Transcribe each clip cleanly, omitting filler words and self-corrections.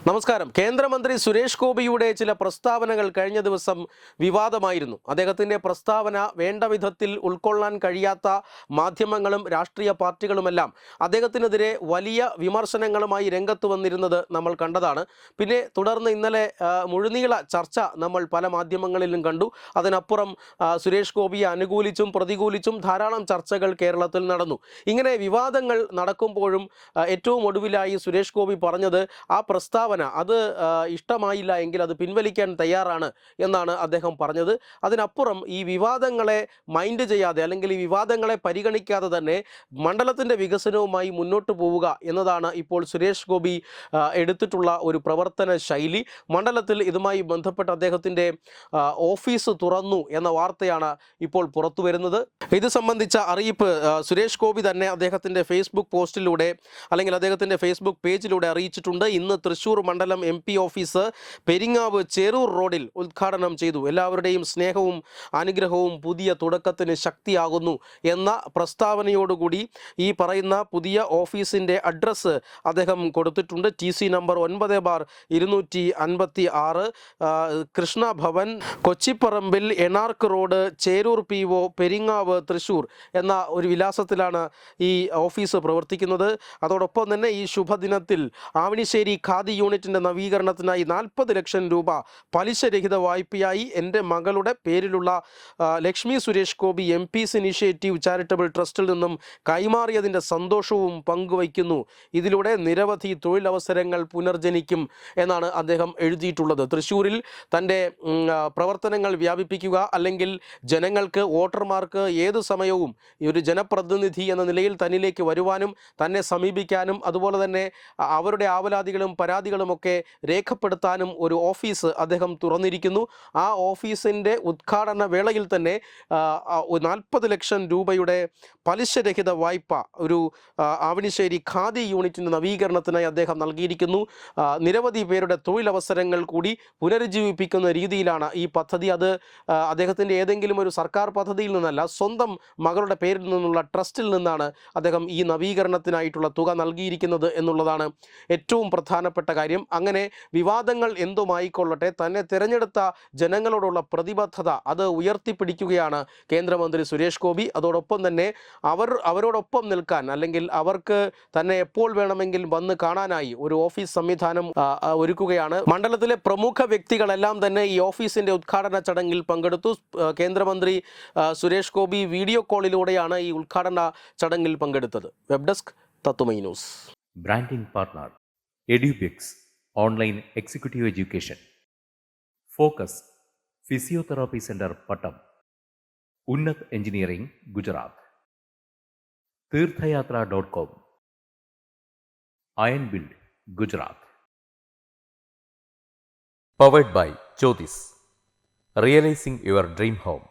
നമസ്കാരം. കേന്ദ്രമന്ത്രി സുരേഷ് ഗോപിയുടെ ചില പ്രസ്താവനകൾ കഴിഞ്ഞ ദിവസം വിവാദമായിരുന്നു. അദ്ദേഹത്തിൻ്റെ പ്രസ്താവന വേണ്ട വിധത്തിൽ ഉൾക്കൊള്ളാൻ കഴിയാത്ത മാധ്യമങ്ങളും രാഷ്ട്രീയ പാർട്ടികളുമെല്ലാം അദ്ദേഹത്തിനെതിരെ വലിയ വിമർശനങ്ങളുമായി രംഗത്ത് വന്നിരുന്നത് നമ്മൾ കണ്ടതാണ്. പിന്നെ തുടർന്ന് ഇന്നലെ മുഴുനീള ചർച്ച നമ്മൾ പല മാധ്യമങ്ങളിലും കണ്ടു. അതിനപ്പുറം സുരേഷ് ഗോപിയെ അനുകൂലിച്ചും പ്രതികൂലിച്ചും ധാരാളം ചർച്ചകൾ കേരളത്തിൽ നടന്നു. ഇങ്ങനെ വിവാദങ്ങൾ നടക്കുമ്പോഴും ഏറ്റവും ഒടുവിലായി സുരേഷ് ഗോപി പറഞ്ഞത് ആ പ്രസ്താവന അത് ഇഷ്ടമായില്ല എങ്കിൽ അത് പിൻവലിക്കാൻ തയ്യാറാണ് എന്നാണ് അദ്ദേഹം പറഞ്ഞത്. അതിനപ്പുറം ഈ വിവാദങ്ങളെ മൈൻഡ് ചെയ്യാതെ അല്ലെങ്കിൽ ഈ വിവാദങ്ങളെ പരിഗണിക്കാതെ തന്നെ മണ്ഡലത്തിൻ്റെ വികസനവുമായി മുന്നോട്ട് പോവുക എന്നതാണ് ഇപ്പോൾ സുരേഷ് ഗോപി എടുത്തിട്ടുള്ള ഒരു പ്രവർത്തന ശൈലി. മണ്ഡലത്തിൽ ഇതുമായി ബന്ധപ്പെട്ട് അദ്ദേഹത്തിൻ്റെ ഓഫീസ് തുറന്നു എന്ന വാർത്തയാണ് ഇപ്പോൾ പുറത്തു വരുന്നത്. ഇത് സംബന്ധിച്ച അറിയിപ്പ് സുരേഷ് ഗോപി തന്നെ അദ്ദേഹത്തിൻ്റെ ഫേസ്ബുക്ക് പോസ്റ്റിലൂടെ അല്ലെങ്കിൽ അദ്ദേഹത്തിൻ്റെ ഫേസ്ബുക്ക് പേജിലൂടെ അറിയിച്ചിട്ടുണ്ട്. ഇന്ന് തൃശ്ശൂർ മണ്ഡലം MP ഓഫീസ് പെരിങ്ങാവ് ചേരൂർ റോഡിൽ ഉദ്ഘാടനം ചെയ്തു. എല്ലാവരുടെയും സ്നേഹവും അനുഗ്രഹവും പുതിയ തുടക്കത്തിന് ശക്തിയാകുന്നു എന്ന പ്രസ്താവനയോടുകൂടി ഈ പറയുന്ന പുതിയ ഓഫീസിൻ്റെ അഡ്രസ്സ് അദ്ദേഹം കൊടുത്തിട്ടുണ്ട്. TC നമ്പർ 9/256 കൃഷ്ണ ഭവൻ, കൊച്ചിപ്പറമ്പിൽ, എനാർക്ക് റോഡ്, ചേരൂർ PO, പെരിങ്ങാവ്, തൃശ്ശൂർ എന്ന ഒരു വിലാസത്തിലാണ് ഈ ഓഫീസ് പ്രവർത്തിക്കുന്നത്. അതോടൊപ്പം തന്നെ ഈ ശുഭദിനത്തിൽ ആവണിശ്ശേരി ഖാദി യൂണിറ്റിൻ്റെ നവീകരണത്തിനായി 40 ലക്ഷം രൂപ പലിശരഹിത വായ്പയായി എൻ്റെ മകളുടെ പേരിലുള്ള Lakshmi Suresh Gopi MP's initiative charitable ട്രസ്റ്റിൽ നിന്നും കൈമാറിയതിൻ്റെ സന്തോഷവും പങ്കുവയ്ക്കുന്നു. ഇതിലൂടെ നിരവധി തൊഴിലവസരങ്ങൾ പുനർജനിക്കും എന്നാണ് അദ്ദേഹം എഴുതിയിട്ടുള്ളത്. തൃശ്ശൂരിൽ തൻ്റെ പ്രവർത്തനങ്ങൾ വ്യാപിപ്പിക്കുക, അല്ലെങ്കിൽ ജനങ്ങൾക്ക്, വോട്ടർമാർക്ക് ഏതു സമയവും ഒരു ജനപ്രതിനിധി എന്ന നിലയിൽ തന്നിലേക്ക് വരുവാനും തന്നെ സമീപിക്കാനും അതുപോലെ തന്നെ അവരുടെ ആവലാതികളും പരാതികളുമൊക്കെ രേഖപ്പെടുത്താനും ഒരു ഓഫീസ് അദ്ദേഹം തുറന്നിരിക്കുന്നു. ആ ഓഫീസിൻ്റെ ഉദ്ഘാടന വേളയിൽ തന്നെ 40 ലക്ഷം രൂപയുടെ പലിശരഹിത വായ്പ ഒരു ആവണിശ്ശേരി ഖാദി യൂണിറ്റിൻ്റെ നവീകരണത്തിനായി അദ്ദേഹം നൽകിയിരിക്കുന്നു. നിരവധി പേരുടെ തൊഴിലവസരങ്ങൾ കൂടി പുനരുജ്ജീവിപ്പിക്കുന്ന രീതിയിലാണ് ഈ പദ്ധതി. അത് അദ്ദേഹത്തിൻ്റെ ഏതെങ്കിലും ഒരു സർക്കാർ പദ്ധതിയിൽ നിന്നല്ല, സ്വന്തം മകളുടെ പേരിൽ നിന്നുള്ള ട്രസ്റ്റിൽ നിന്നാണ് അദ്ദേഹം ഈ നവീകരണത്തിനായിട്ടുള്ള തുക നൽകിയിരിക്കുന്നത് എന്നുള്ളതാണ് ഏറ്റവും പ്രധാനപ്പെട്ട കാര്യം. അങ്ങനെ വിവാദങ്ങൾ എന്തുമായിക്കൊള്ളട്ടെ, തന്നെ തിരഞ്ഞെടുത്ത ജനങ്ങളോടുള്ള പ്രതിബദ്ധത അത് ഉയർത്തിപ്പിടിക്കുകയാണ് കേന്ദ്രമന്ത്രി സുരേഷ് ഗോപി. അതോടൊപ്പം തന്നെ അവരോടൊപ്പം നിൽക്കാൻ, അല്ലെങ്കിൽ അവർക്ക് തന്നെ എപ്പോൾ വേണമെങ്കിൽ വന്ന് കാണാനായി ഒരു ഓഫീസ് സംവിധാനം ഒരുക്കുകയാണ്. മണ്ഡലത്തിലെ പ്രമുഖ വ്യക്തികളെല്ലാം തന്നെ ഈ ഓഫീസിൻ്റെ ഉദ്ഘാടന ചടങ്ങിൽ പങ്കെടുത്തു. കേന്ദ്രമന്ത്രി സുരേഷ് ഗോപി വീഡിയോ കോളിലൂടെയാണ് ഈ ഉദ്ഘാടന ചടങ്ങിൽ പങ്കെടുത്തത്. വെബ് ഡെസ്ക് തത്തുമൈ news. Branding partner Edubix online executive education, focus physiotherapy centre Pattom, Unnat engineering Gujarat, തീർത്ഥയാത്ര.com, iron build Gujarat. Powered by Jyothis, realising your dream home.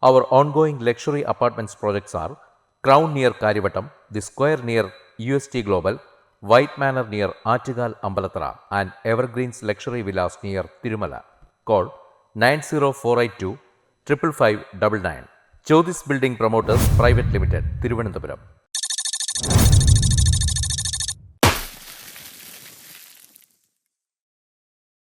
Our ongoing luxury apartments projects are Crown near Karivattam, The Square near UST Global, White Manor near Aattugal Ambalathara, and Evergreens Luxury Villas near Tirumala. Call 90482 55599. Jyothis Building Promoters Private Limited, Thiruvananthapuram.